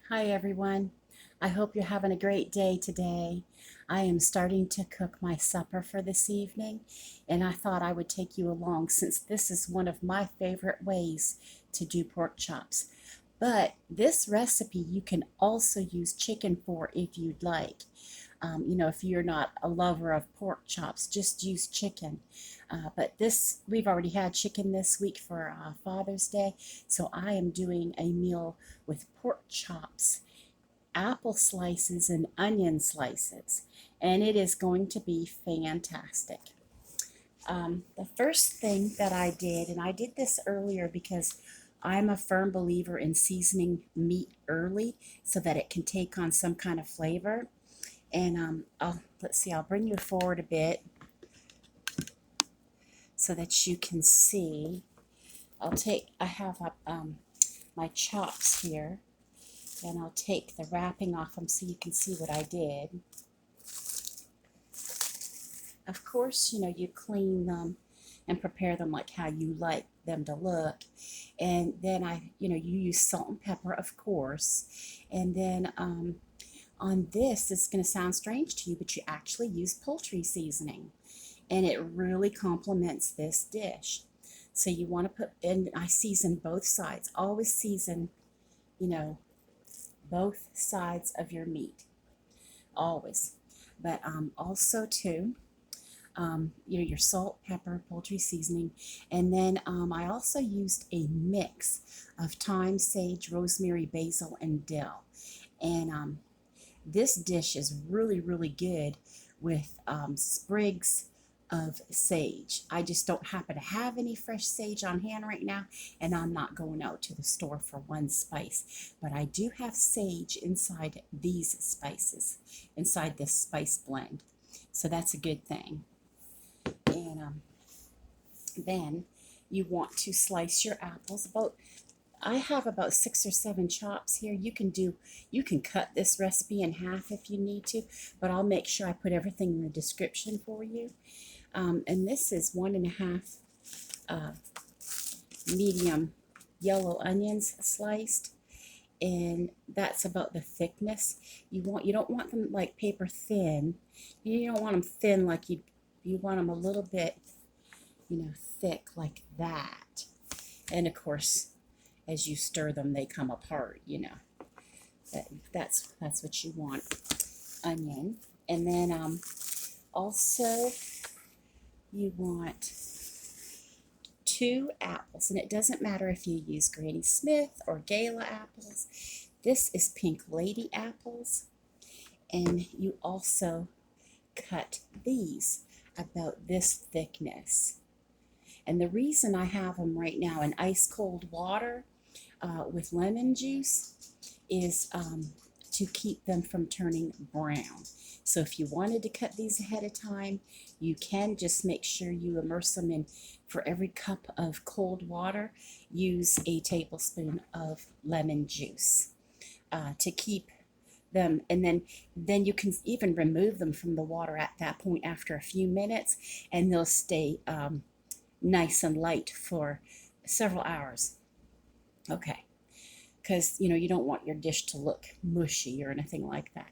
Hi everyone. I hope you're having a great day today. I am starting to cook my supper for this evening, and I thought I would take you along since this is one of my favorite ways to do pork chops. But this recipe you can also use chicken for if you'd like. If you're not a lover of pork chops, just use chicken. But this, we've already had chicken this week for Father's Day, so I am doing a meal with pork chops, apple slices, and onion slices, and it is going to be fantastic. The first thing that I did, and I did this earlier because I'm a firm believer in seasoning meat early so that it can take on some kind of flavor. And let's see, I'll bring you forward a bit so that you can see. I have my chops here, and I'll take the wrapping off them so you can see what I did. Of course, you clean them and prepare them like how you like them to look. And then you use salt and pepper, of course. And then on this going to sound strange to you, but you actually use poultry seasoning. And it really complements this dish. So you want to put, and I season both sides. Always season, you know, both sides of your meat. Always. But also too, your salt, pepper, poultry seasoning. And then I also used a mix of thyme, sage, rosemary, basil, and dill. And this dish is really, really good with sprigs of sage. I just don't happen to have any fresh sage on hand right now, and I'm not going out to the store for one spice. But I do have sage inside these spices, inside this spice blend. So that's a good thing. And then you want to slice your apples. I have about 6 or 7 chops here. You can cut this recipe in half if you need to, but I'll make sure I put everything in the description for you. And this is 1.5 medium yellow onions sliced, and that's about the thickness. You don't want them like paper thin. You don't want them thin like you want them a little bit, thick like that. And of course, as you stir them, they come apart. That's what you want. Onion. And then also you want 2 apples, and it doesn't matter if you use Granny Smith or Gala apples. This is Pink Lady apples, and you also cut these about this thickness. And the reason I have them right now in ice cold water with lemon juice is to keep them from turning brown. So if you wanted to cut these ahead of time, you can just make sure you immerse them in, for every cup of cold water, use a tablespoon of lemon juice to keep them. And then you can even remove them from the water at that point after a few minutes, and they'll stay nice and light for several hours. Okay, because you don't want your dish to look mushy or anything like that.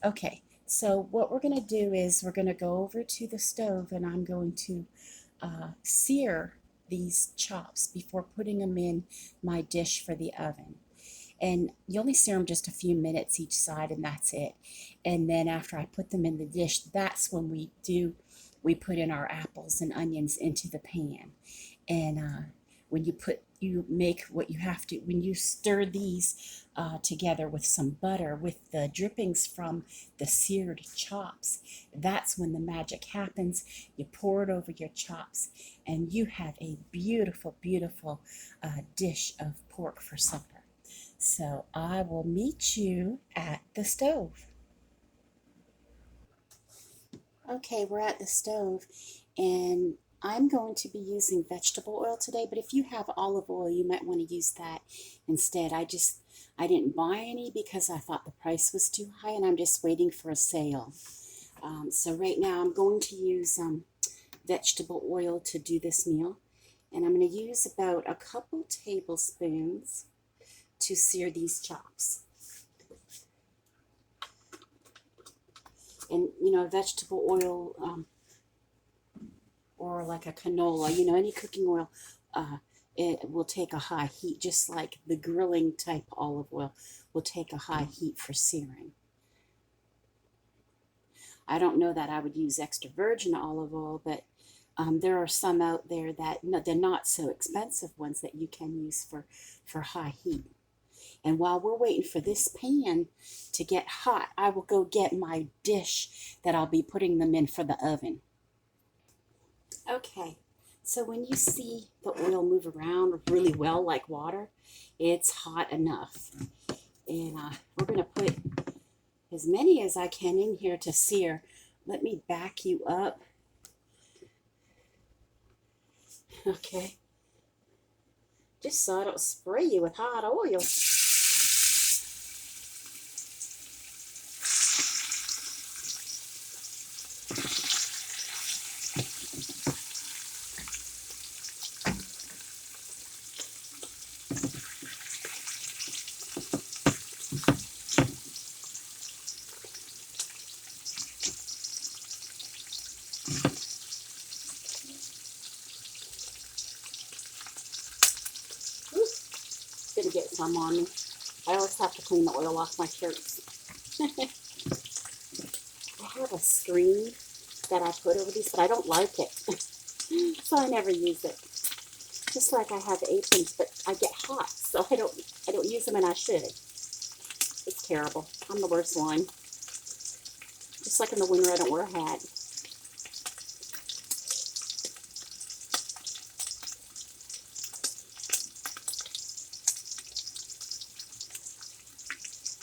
Okay, so what we're going to do is we're going to go over to the stove, and I'm going to sear these chops before putting them in my dish for the oven. And you only sear them just a few minutes each side, and that's it. And then after I put them in the dish, that's when we put in our apples and onions into the pan. And when you make what you have to, when you stir these together with some butter, with the drippings from the seared chops, that's when the magic happens. You pour it over your chops, and you have a beautiful, beautiful dish of pork for supper. So I will meet you at the stove. Okay, we're at the stove, and I'm going to be using vegetable oil today, but if you have olive oil, you might want to use that instead. I didn't buy any because I thought the price was too high, and I'm just waiting for a sale. So right now I'm going to use vegetable oil to do this meal, and I'm going to use about a couple tablespoons to sear these chops. And, you know, vegetable oil or like a canola, you know, any cooking oil, it will take a high heat, just like the grilling type olive oil will take a high heat for searing. I don't know that I would use extra virgin olive oil, but there are some out there that, no, they're not so expensive ones that you can use for high heat. And while we're waiting for this pan to get hot, I will go get my dish that I'll be putting them in for the oven. Okay, so when you see the oil move around really well like water, it's hot enough. And we're going to put as many as I can in here to sear. Let me back you up. Okay. Just so I don't spray you with hot oil. Gonna get some on me. I always have to clean the oil off my shirts. I have a screen that I put over these, but I don't like it. So I never use it. Just like I have aprons, but I get hot, so I don't use them, and I should. It's terrible. I'm the worst one. Just like in the winter, I don't wear a hat.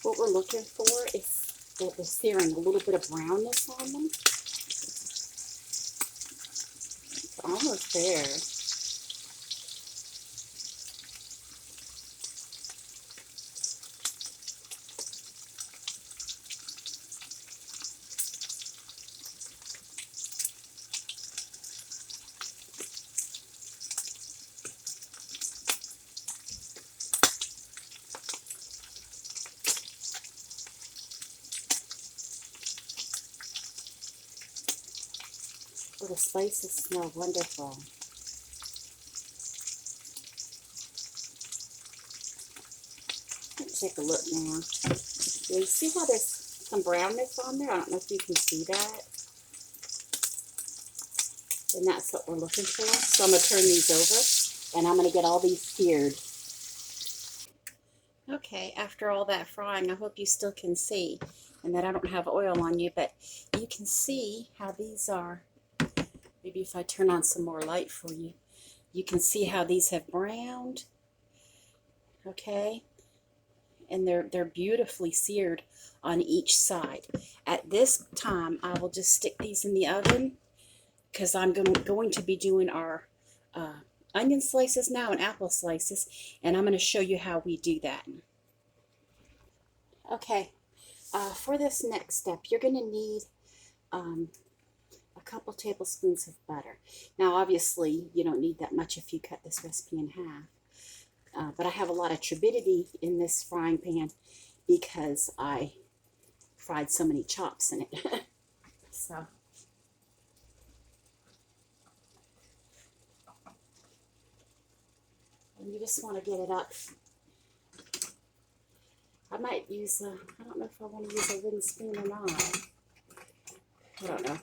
What we're looking for is that they're searing a little bit of brownness on them. It's almost there. Oh, the spices smell wonderful. Let's take a look now. You see how there's some brownness on there? I don't know if you can see that. And that's what we're looking for. So I'm going to turn these over, and I'm going to get all these seared. Okay, after all that frying, I hope you still can see, and that I don't have oil on you, but you can see how these are. Maybe if I turn on some more light for you, you can see how these have browned. Okay, and they're beautifully seared on each side. At this time, I will just stick these in the oven because I'm going to be doing our onion slices now and apple slices, and I'm going to show you how we do that. Okay, for this next step, you're going to need a couple tablespoons of butter. Now, obviously, you don't need that much if you cut this recipe in half. But I have a lot of turbidity in this frying pan because I fried so many chops in it. So, and you just want to get it up. I might use I don't know if I want to use a wooden spoon or not. I don't know.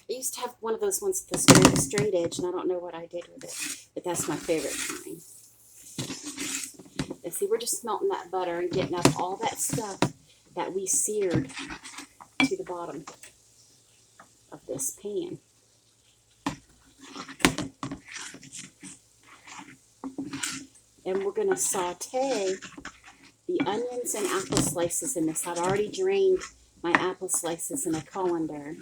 I used to have one of those ones with the straight edge, and I don't know what I did with it, but that's my favorite kind. And see, we're just melting that butter and getting up all that stuff that we seared to the bottom of this pan. And we're going to saute the onions and apple slices in this. I've already drained my apple slices in a colander.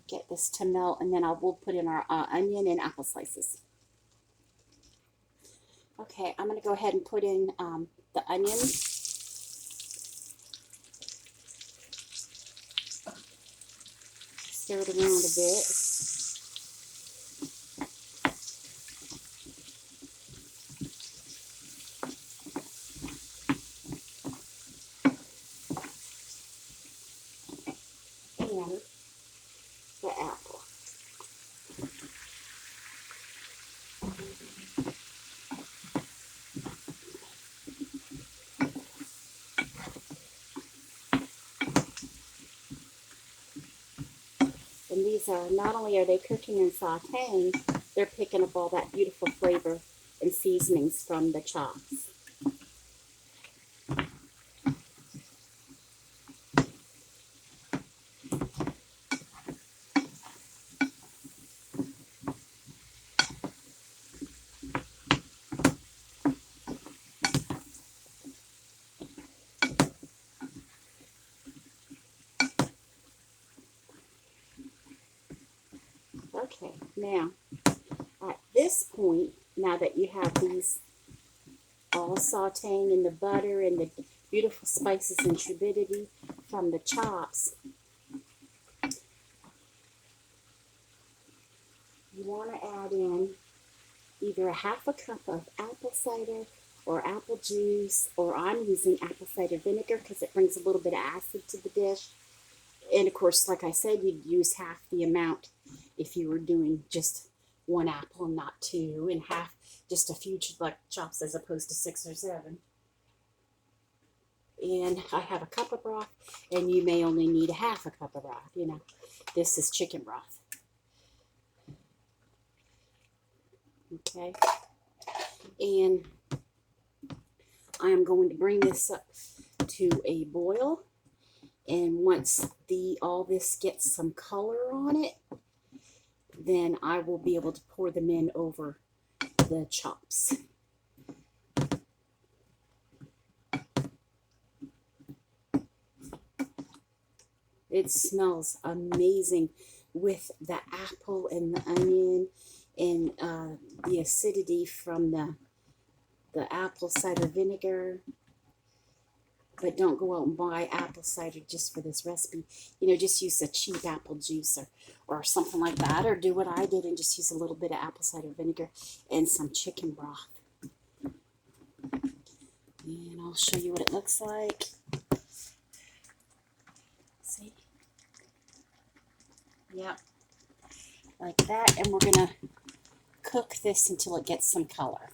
Get this to melt, and then I will put in our onion and apple slices. Okay, I'm going to go ahead and put in the onions. Stir it around a bit. and the apple. And these are, not only are they cooking and sauteing, they're picking up all that beautiful flavor and seasonings from the chops. Okay, now at this point, now that you have these all sauteing in the butter and the beautiful spices and turbidity from the chops, you want to add in either a half a cup of apple cider or apple juice, or I'm using apple cider vinegar because it brings a little bit of acid to the dish. And of course, like I said, you'd use half the amount if you were doing just one apple and not two, and half just a few chops as opposed to 6 or 7. And I have a cup of broth, and you may only need a half a cup of broth. You know, this is chicken broth. Okay, and I am going to bring this up to a boil. And once all this gets some color on it, then I will be able to pour them in over the chops. It smells amazing with the apple and the onion and the acidity from the apple cider vinegar. But don't go out and buy apple cider just for this recipe. You know, just use a cheap apple juice or something like that. Or do what I did and just use a little bit of apple cider vinegar and some chicken broth. And I'll show you what it looks like. See? Yep. Like that. And we're going to cook this until it gets some color.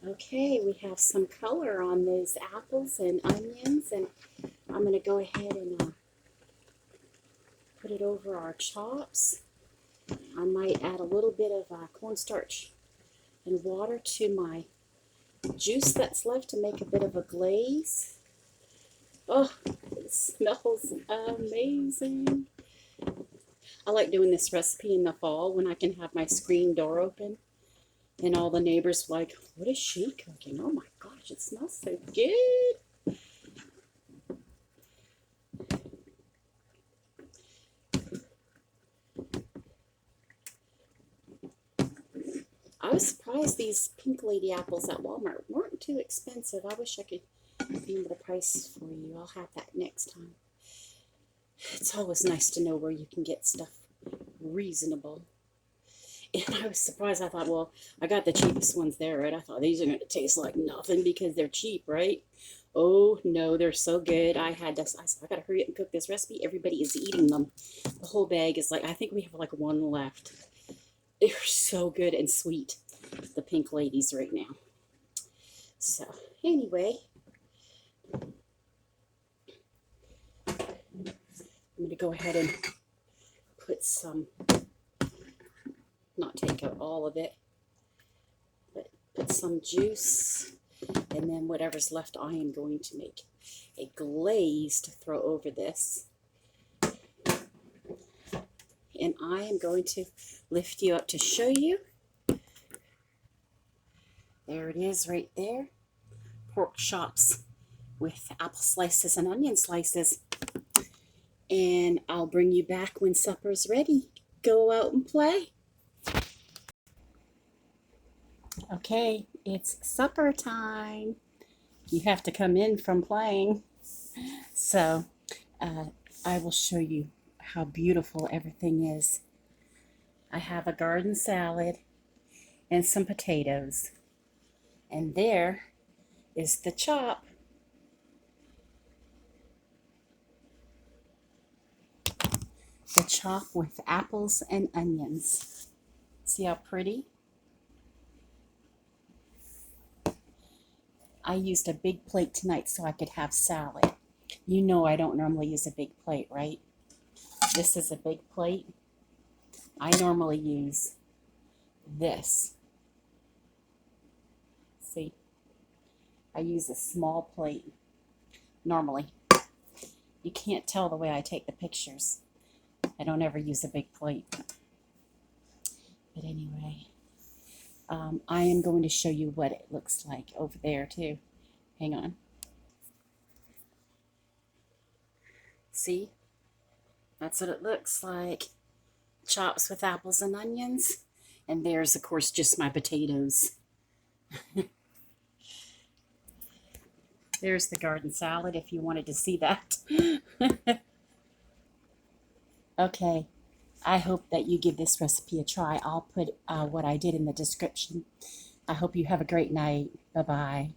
Okay, we have some color on those apples and onions, and I'm going to go ahead and put it over our chops. I might add a little bit of cornstarch and water to my juice that's left to make a bit of a glaze. Oh, it smells amazing. I like doing this recipe in the fall when I can have my screen door open. And all the neighbors were like, what is she cooking? Oh my gosh, it smells so good. I was surprised these Pink Lady apples at Walmart weren't too expensive. I wish I could remember the price for you. I'll have that next time. It's always nice to know where you can get stuff reasonable. And I was surprised. I thought, well, I got the cheapest ones there, right? I thought these are going to taste like nothing because they're cheap, right? Oh, no, they're so good. I said, I got to hurry up and cook this recipe. Everybody is eating them. The whole bag is like, I think we have like one left. They're so good and sweet, the Pink Ladies right now. So, anyway, I'm going to go ahead and put some... not take out all of it, but put some juice, and then whatever's left I am going to make a glaze to throw over this. And I am going to lift you up to show you. There it is right there. Pork chops with apple slices and onion slices. And I'll bring you back when supper's ready. Go out and play. Okay, it's supper time. You have to come in from playing. So I will show you how beautiful everything is. I have a garden salad and some potatoes. And there is the chop. the chop with apples and onions. See how pretty? I used a big plate tonight so I could have salad. You know I don't normally use a big plate, right? This is a big plate. I normally use this. See? I use a small plate normally. You can't tell the way I take the pictures. I don't ever use a big plate. But anyway, I am going to show you what it looks like over there too. Hang on. See? That's what it looks like. Chops with apples and onions. And there's, of course, just my potatoes. There's the garden salad if you wanted to see that. Okay, I hope that you give this recipe a try. I'll put what I did in the description. I hope you have a great night. Bye-bye.